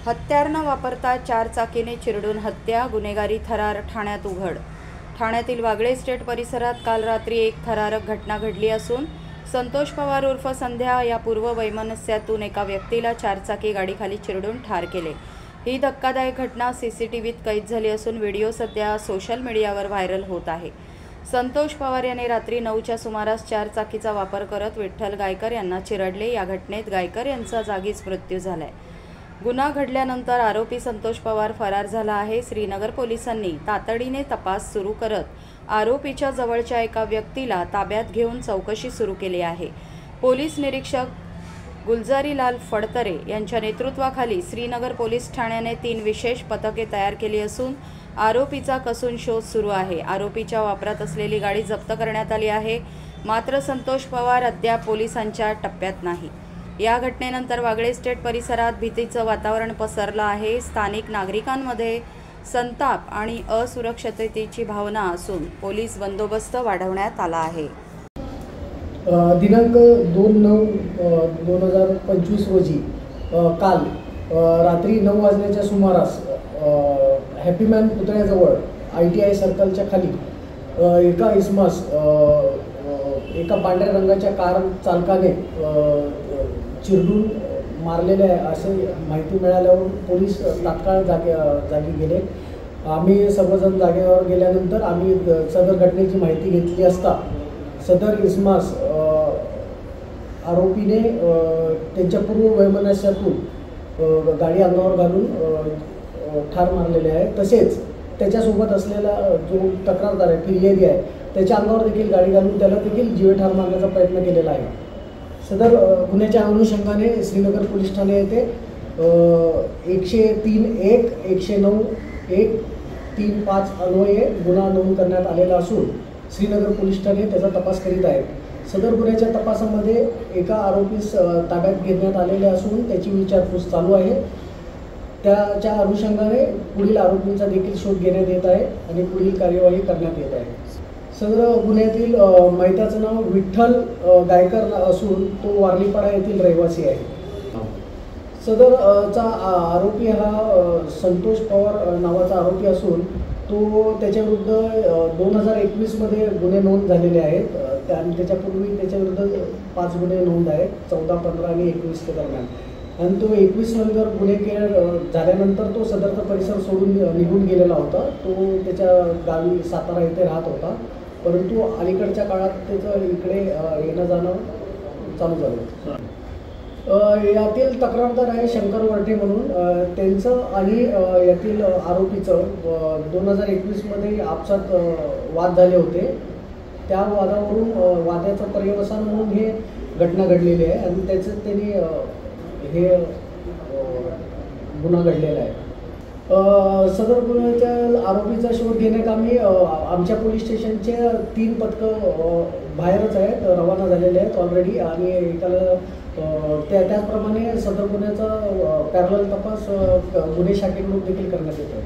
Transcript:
हत्यार न वापरता 4 चाकीने चिरडून हत्या, गुन्हेगारी थरार ठाण्यात उघड। ठाण्यातील वागळे इस्टेट परिसरात काल रात्री एक थरारक घटना घडली असून संतोष पवार उर्फ संध्या या पूर्व वैमनस्यातून एका व्यक्तीला 4 चाकी गाडीखाली चिरडून ठार केले। ही धक्कादायक घटना सीसीटीव्हीत कैद झाली असून व्हिडिओ सध्या सोशल मीडियावर व्हायरल होत आहे। संतोष पवार याने रात्री 9च्या सुमारास 4 चाकीचा वापर करत विठ्ठल गायकर यांना चिरडले। या घटनेत गायकर यांचा जागीच मृत्यू झालाय। गुन्हा घडल्यानंतर आरोपी संतोष पवार फरार झाला आहे। श्रीनगर पोलिसांनी तातडीने तपास सुरू करत आरोपीच्या जवळच्या एका व्यक्तीला ताब्यात घेऊन चौकशी सुरू केली आहे। पोलीस निरीक्षक गुलजारीलाल फडतरे यांच्या नेतृत्वाखाली श्रीनगर पोलीस ठाण्याने 3 विशेष पथके तयार केली असून आरोपीचा कसून शोध सुरू आहे। आरोपीच्या वापरात असलेली गाडी जप्त करण्यात आली आहे। मात्र संतोष पवार अद्याप पोलिसांच्या टप्प्यात नाही। या घटनेनंतर वागळे इस्टेट परिसरात भीतीचं वातावरण पसरलं आहे। स्थानिक नागरिकांमध्ये संताप आणि असुरक्षिततेची भावना असून पोलीस बंदोबस्त वाढवण्यात आला आहे। दिनांक 2/9/2025 रोजी काल रात्री 9 वाजण्याच्या सुमारास हॅपीमॅन पुतळ्याजवळ ITI सर्कलच्या खाली एका इसमास एका पांढऱ्या रंगाच्या कार चालकाने चिरडून मारलेले आहे असे माहिती मिळाल्यावर पोलीस तात्काळ जागी गेले। आम्ही सर्वजण जागेवर गेल्यानंतर आम्ही सदर घटनेची माहिती घेतली असता सदर इसमास आरोपीने त्यांच्या पूर्व वैमनस्यातून गाडी अंगावर घालून ठार मारलेले आहे। तसेच त्याच्यासोबत असलेला जो तक्रारदार आहे, फिर्यादी आहे, त्याच्या अंगावर देखील गाडी घालून त्याला देखील जीवे ठार मारण्याचा प्रयत्न केलेला आहे। सदर गुन्ह्याच्या अनुषंगाने श्रीनगर पोलीस ठाणे येथे 103(1), 109(1), 35 अन्वये गुन्हा नोंद करण्यात आलेला असून श्रीनगर पोलीस ठाणे त्याचा तपास करीत आहे। सदर गुन्ह्याच्या तपासामध्ये एका आरोपीस ताब्यात घेण्यात आलेले असून त्याची विचारपूस चालू आहे। त्याच्या अनुषंगाने पुढील आरोपींचा देखील शोध घेण्यात येत आहे आणि पुढील कार्यवाही करण्यात येत आहे। सदर गुन्ह्यातील मैताचं नाव विठ्ठल गायकर असून तो वारलीपाडा येथील रहिवासी आहे। सदरचा आरोपी हा संतोष पवार नावाचा आरोपी असून तो त्याच्याविरुद्ध 2021 मध्ये गुन्हे नोंद झालेले आहेत आणि त्याच्यापूर्वी त्याच्याविरुद्ध 5 गुन्हे नोंद आहेत, 14, 15 आणि 21 दरम्यान। आणि तो 21 नंतर गुन्हे झाल्यानंतर तो सदरचा परिसर सोडून निघून गेलेला होता। तो त्याच्या गावी सातारा येथे राहत होता, परंतु अलीकडच्या काळात त्याचं इकडे येणं जाणं चालू झालं। यातील तक्रारदार आहे शंकर वरठे म्हणून, त्यांचं आणि यातील आरोपीचं 2021 मध्ये आपसात वाद झाले होते। त्या वादावरून वादाचं पर्यवसान म्हणून हे घटना घडलेली आहे आणि त्याचं त्यांनी हे गुन्हा घडलेला आहे। सदर गुन्ह्याच्या आरोपीचा शोध घेण्याकामी आमच्या पोलीस स्टेशनचे 3 पथकं बाहेरच आहेत, रवाना झालेले आहेत ऑलरेडी आणि एकाला त्याचप्रमाणे सदर गुन्ह्याचा पॅरलल तपास गुन्हे शाखेकडून देखील करण्यात येतो आहे।